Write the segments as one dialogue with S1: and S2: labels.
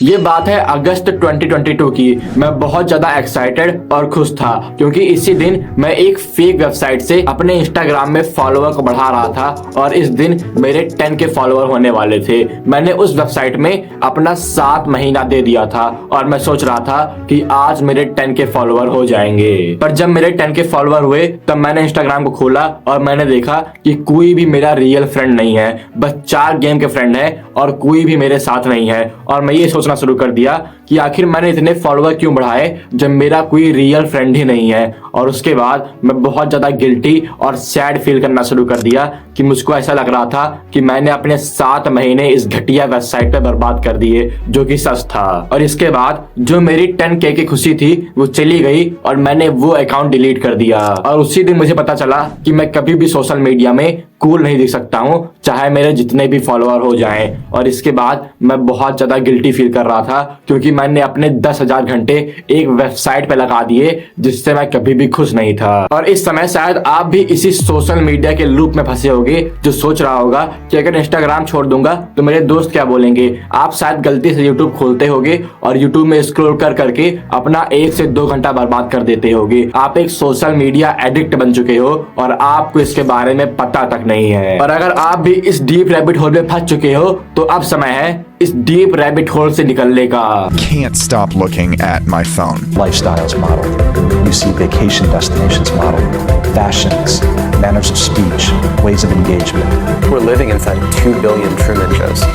S1: ये बात है अगस्त 2022 की। मैं बहुत ज्यादा एक्साइटेड और खुश था क्योंकि इसी दिन मैं एक फेक वेबसाइट से अपने इंस्टाग्राम में फॉलोअर को बढ़ा रहा था और इस दिन मेरे 10 के फॉलोअर होने वाले थे। मैंने उस वेबसाइट में अपना 7 महीना दे दिया था और मैं सोच रहा था कि आज मेरे 10 के फॉलोअर हो जाएंगे। पर जब मेरे 10 के फॉलोअर हुए तब मैंने इंस्टाग्राम को खोला और मैंने देखा कि कोई भी मेरा रियल फ्रेंड नहीं है, बस 4 गेम के फ्रेंड है और कोई भी मेरे साथ नहीं है। और मैं ये सोचना शुरू कर दिया कि आखिर मैंने इतने फॉलोअर क्यों बढ़ाए जब मेरा कोई रियल फ्रेंड ही नहीं है। और उसके बाद मैं बहुत ज्यादा गिल्टी और सैड फील करना शुरू कर दिया कि मुझको ऐसा लग रहा था कि मैंने अपने 7 महीने इस घटिया वेबसाइट पे बर्बाद कर दिए, जो कि सच था। और इसके बाद जो मेरी 10K की खुशी थी वो चली गई और मैंने वो अकाउंट डिलीट कर दिया। और उसी दिन मुझे पता चला कि मैं कभी भी सोशल मीडिया में कूल नहीं दिख सकता हूँ, चाहे मेरे जितने भी फॉलोअर हो जाएं। और इसके बाद मैं बहुत ज्यादा गिल्टी फील कर रहा था क्योंकि मैंने अपने 10,000 घंटे एक वेबसाइट पे लगा दिए जिससे मैं कभी भी खुश नहीं था। और इस समय शायद आप भी इसी सोशल मीडिया के लूप में फंसे होगे, जो सोच रहा होगा कि अगर इंस्टाग्राम छोड़ दूंगा तो मेरे दोस्त क्या बोलेंगे। आप शायद गलती से यूट्यूब खोलते होगे और यूट्यूब में स्क्रॉल कर करके अपना 1 से 2 घंटा बर्बाद कर देते होगे। आप एक सोशल मीडिया एडिक्ट बन चुके हो और आपको इसके बारे में पता तक नहीं है। और अगर आप भी इस डीप रैबिट होल में फंस चुके हो तो अब समय है इस डीप रैबिट होल से निकलने का।
S2: Can't stop looking at my phone.
S3: Lifestyles model. You see vacation destinations model. Fashions, manners of speech, ways of engagement.
S4: We're living inside 2 billion Truman shows.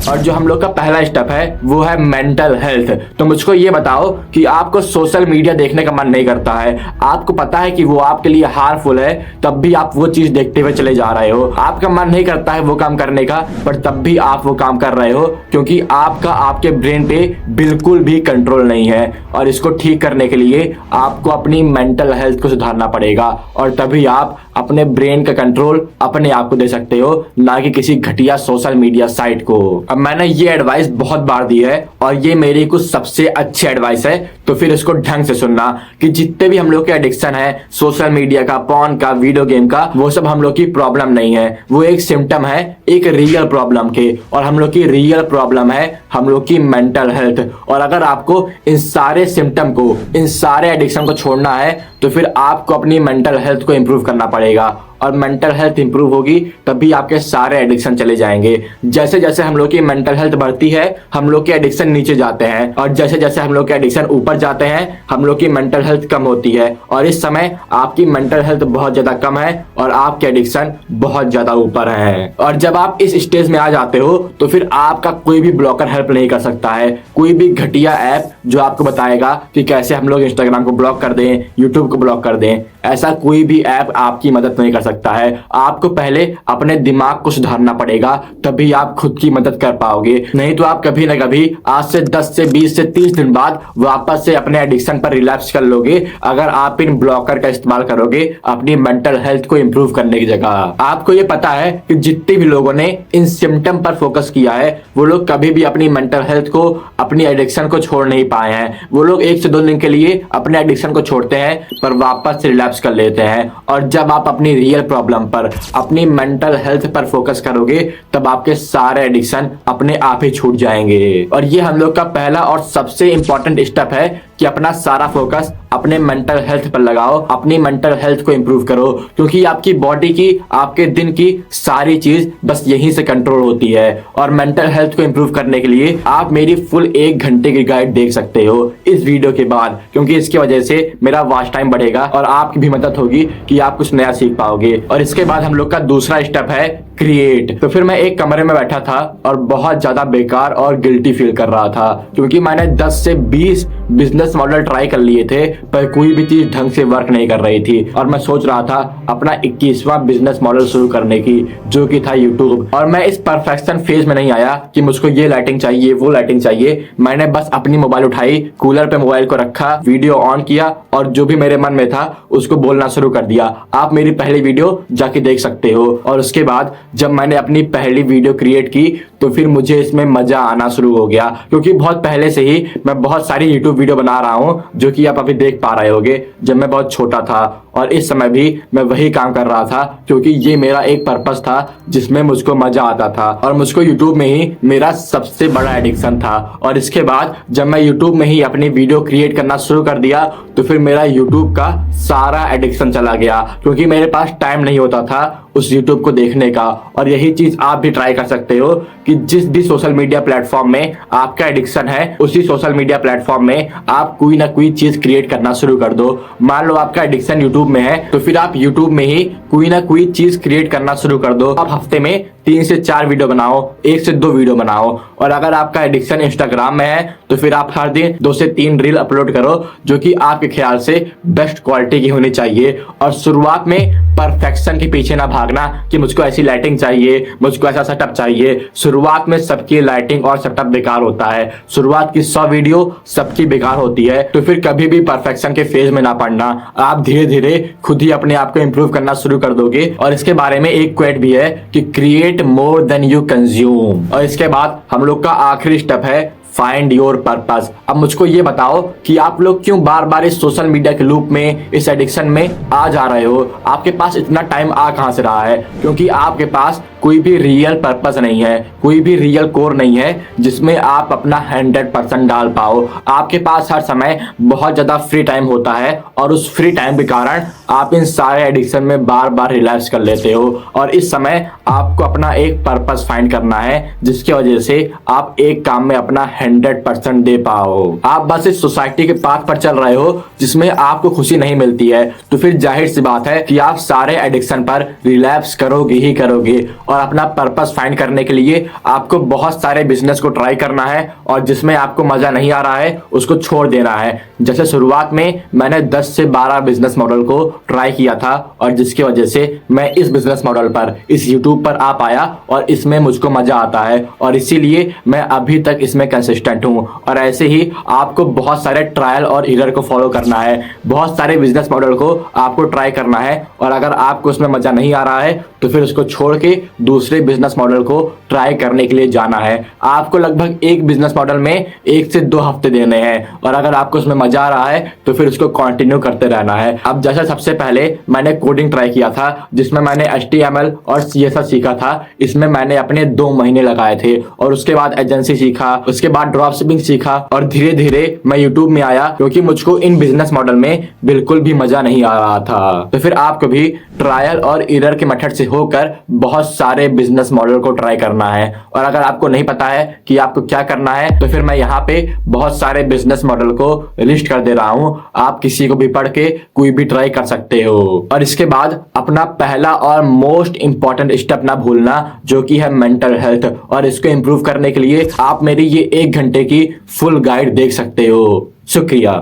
S1: और जो हम लोग का पहला स्टेप है वो है मेंटल हेल्थ। तो मुझको ये बताओ कि आपको सोशल मीडिया देखने का मन नहीं करता है, आपको पता है कि वो आपके लिए हार्मफुल है, तब भी आप वो चीज देखते हुए चले जा रहे हो। आपका मन नहीं करता है वो काम करने का, पर तब भी आप वो काम कर रहे हो क्योंकि आपका आपके ब्रेन पे बिल्कुल भी कंट्रोल नहीं है। और इसको ठीक करने के लिए आपको अपनी मेंटल हेल्थ को सुधारना पड़ेगा और तभी आप अपने ब्रेन का कंट्रोल अपने आप को दे सकते हो, ना कि किसी घटिया सोशल मीडिया साइट को। अब मैंने ये एडवाइस बहुत बार दी है और ये मेरी कुछ सबसे अच्छी एडवाइस है, तो फिर इसको ढंग से सुनना कि जितने भी हम लोग के एडिक्शन है सोशल मीडिया का, पॉर्न का, वीडियो गेम का, वो सब हम लोग की प्रॉब्लम नहीं है, वो एक सिम्टम है एक रियल प्रॉब्लम के। और हम लोग की रियल प्रॉब्लम है हम लोग की मेंटल हेल्थ। और अगर आपको इन सारे सिम्टम को, इन सारे एडिक्शन को छोड़ना है तो फिर आपको अपनी मेंटल हेल्थ को इंप्रूव करना पड़ेगा। और मेंटल हेल्थ इंप्रूव होगी तभी आपके सारे एडिक्शन चले जाएंगे। जैसे जैसे हम लोग की मेंटल हेल्थ बढ़ती है हम लोग के एडिक्शन नीचे जाते हैं, और जैसे जैसे हम लोग के एडिक्शन ऊपर जाते हैं हम लोग की मेंटल हेल्थ कम होती है। और इस समय आपकी मेंटल हेल्थ बहुत ज्यादा कम है और आपके एडिक्शन बहुत ज्यादा ऊपर है। और जब आप इस स्टेज में आ जाते हो तो फिर आपका कोई भी ब्लॉकर हेल्प नहीं कर सकता है। कोई भी घटिया ऐप जो आपको बताएगा कि कैसे हम लोग इंस्टाग्राम को ब्लॉक कर दें, यूट्यूब को ब्लॉक कर दें, ऐसा कोई भी ऐप आपकी मदद नहीं कर सकता है। आपको पहले अपने दिमाग को सुधारना पड़ेगा, तभी आप खुद की मदद कर पाओगे। नहीं तो आप कभी ना कभी आज से 10 से 20 से 30 दिन बाद वापस से अपने एडिक्शन पर रिलैप्स कर लोगे, अगर आप इन ब्लॉकर का इस्तेमाल करोगे अपनी मेंटल हेल्थ को इंप्रूव करने की जगह। आपको ये पता है कि जितने भी लोगों ने इन सिम्टम पर फोकस किया है वो लोग कभी भी अपनी मेंटल हेल्थ को, अपनी एडिक्शन को छोड़ नहीं पाए हैं। वो लोग 1 से 2 दिन के लिए अपने एडिक्शन को छोड़ते हैं पर वापस से रिलैप्स कर लेते हैं। और जब आप अपनी रियल प्रॉब्लम पर, अपनी मेंटल हेल्थ पर फोकस करोगे तब आपके सारे एडिक्शन अपने आप ही छूट जाएंगे। और ये हम लोग का पहला और सबसे इंपॉर्टेंट स्टेप है कि अपना सारा फोकस अपने मेंटल हेल्थ पर लगाओ, अपनी मेंटल हेल्थ को इंप्रूव करो, क्योंकि आपकी बॉडी की, आपके दिन की सारी चीज बस यहीं से कंट्रोल होती है। और मेंटल हेल्थ को इंप्रूव करने के लिए आप मेरी फुल 1 घंटे की गाइड देख सकते हो इस वीडियो के बाद, क्योंकि इसकी वजह से मेरा वॉच टाइम बढ़ेगा और आपकी भी मदद होगी कि आप कुछ नया सीख पाओगे। और इसके बाद हम लोग का दूसरा स्टेप है क्रिएट। तो फिर मैं एक कमरे में बैठा था और बहुत ज्यादा बेकार और गिल्टी फील कर रहा था क्योंकि मैंने 10 से 20 बिजनेस मॉडल ट्राई कर लिए थे पर कोई भी चीज ढंग से वर्क नहीं कर रही थी। और मैं सोच रहा था अपना 21वां बिजनेस मॉडल शुरू करने की, जो कि था यूट्यूब। और मैं इस परफेक्शन फेज में नहीं आया कि मुझको ये लाइटिंग चाहिए, वो लाइटिंग चाहिए। मैंने बस अपनी मोबाइल उठाई, कूलर पे मोबाइल को रखा, वीडियो ऑन किया और जो भी मेरे मन में था उसको बोलना शुरू कर दिया। आप मेरी पहली वीडियो जाके देख सकते हो। और उसके बाद जब मैंने अपनी पहली वीडियो क्रिएट की तो फिर मुझे इसमें मजा आना शुरू हो गया, क्योंकि बहुत पहले से ही मैं बहुत सारी यूट्यूब वीडियो बना रहा हूँ जो कि आप अभी देख पा रहे होगे। जब मैं बहुत छोटा था और इस समय भी मैं वही काम कर रहा था, क्योंकि ये मेरा एक पर्पस था जिसमें मुझको मजा आता था और मुझको यूट्यूब में ही मेरा सबसे बड़ा एडिक्शन था। और इसके बाद जब मैं यूट्यूब में ही अपनी वीडियो क्रिएट करना शुरू कर दिया तो फिर मेरा यूट्यूब का सारा एडिक्शन चला गया, क्योंकि मेरे पास टाइम नहीं होता था उस यूट्यूब को देखने का। और यही चीज आप भी ट्राई कर सकते हो कि जिस भी सोशल मीडिया प्लेटफॉर्म में आपका एडिक्शन है उसी सोशल मीडिया प्लेटफॉर्म में आप कोई ना कोई चीज क्रिएट करना शुरू कर दो। मान लो आपका एडिक्शन यूट्यूब में है तो फिर आप यूट्यूब में ही कोई ना कोई चीज क्रिएट करना शुरू कर दो। आप हफ्ते में 3 से 4 वीडियो बनाओ, 1 से 2 वीडियो बनाओ। और अगर आपका एडिक्शन इंस्टाग्राम में है तो फिर आप हर दिन 2 से 3 रील अपलोड करो जो कि आपके ख्याल से बेस्ट क्वालिटी की होनी चाहिए। और शुरुआत में परफेक्शन के पीछे ना भागना कि मुझको ऐसी लाइटिंग चाहिए, मुझको ऐसा सेटअप चाहिए। शुरुआत में सबकी लाइटिंग और सेटअप बेकार होता है, शुरुआत की 100 वीडियो सबकी बेकार होती है। तो फिर कभी भी परफेक्शन के फेज में ना पड़ना, आप धीरे धीरे खुद ही अपने आप को इंप्रूव करना शुरू कर दोगे। और इसके बारे में एक क्वेट भी है कि create more than you consume. और इसके बाद हम लोग का आखिरी स्टेप है फाइंड योर पर्पस। अब मुझको ये बताओ कि आप लोग क्यों बार बार इस सोशल मीडिया के लूप में, इस एडिक्शन में आ जा रहे हो। आपके पास इतना टाइम आ कहां से रहा है? क्योंकि आपके पास कोई भी रियल पर्पस नहीं है, कोई भी रियल कोर नहीं है जिसमें आप अपना 100% डाल पाओ। आपके पास हर समय बहुत ज्यादा फ्री टाइम होता है और उस फ्री टाइम के कारण आप इन सारे एडिक्शन में बार बार रिलैप्स कर लेते हो। और इस समय आपको अपना एक पर्पस फाइंड करना है जिसकी वजह से आप एक काम में अपना 100% दे पाओ। आप बस इस सोसाइटी के पाथ पर चल रहे हो जिसमें आपको खुशी नहीं मिलती है, तो फिर जाहिर सी बात है कि आप सारे एडिक्शन पर रिलैप्स करोगे ही करोगे। और अपना पर्पस फाइंड करने के लिए आपको बहुत सारे बिजनेस को ट्राई करना है और जिसमें आपको मजा नहीं आ रहा है उसको छोड़ देना है। जैसे शुरुआत में मैंने 10 से 12 बिजनेस मॉडल को ट्राई किया था और जिसकी वजह से मैं इस बिजनेस मॉडल पर, इस यूट्यूब पर आ पाया और इसमें मुझको मजा आता है और इसीलिए मैं अभी तक इसमें कंसिस्टेंट हूं। और ऐसे ही आपको बहुत सारे ट्रायल और एरर को फॉलो करना है, बहुत सारे बिजनेस मॉडल को आपको ट्राई करना है। और अगर आपको उसमें मजा नहीं आ रहा है तो फिर उसको छोड़ के दूसरे बिजनेस मॉडल को ट्राई करने के लिए जाना है। आपको लगभग एक बिजनेस मॉडल में 1 से 2 हफ्ते देने हैं और अगर आपको उसमें मजा आ रहा है तो फिर उसको कंटिन्यू करते रहना है। अब जैसे सबसे पहले मैंने कोडिंग ट्राई किया था जिसमें मैंने HTML और CSS सीखा था। इसमें मैंने अपने 2 महीने लगाए थे और उसके बाद एजेंसी सीखा, उसके बाद ड्रॉप शिपिंग सीखा और धीरे धीरे मैं यूट्यूब में आया क्योंकि मुझको इन बिजनेस मॉडल में बिल्कुल भी मजा नहीं आ रहा था। तो फिर आपको भी ट्रायल और एरर के मेथड से होकर बहुत सारे बिजनेस मॉडल को ट्राई करना है। और अगर आपको नहीं पता है कि आपको क्या करना है तो फिर मैं यहाँ पे बहुत सारे बिजनेस मॉडल को लिस्ट कर दे रहा हूँ, आप किसी को भी पढ़ के कोई भी ट्राई कर सकते हो। और इसके बाद अपना पहला और मोस्ट इंपॉर्टेंट स्टेप ना भूलना जो कि है मेंटल हेल्थ। और इसको इंप्रूव करने के लिए आप मेरी ये 1 घंटे की फुल गाइड देख सकते हो। शुक्रिया।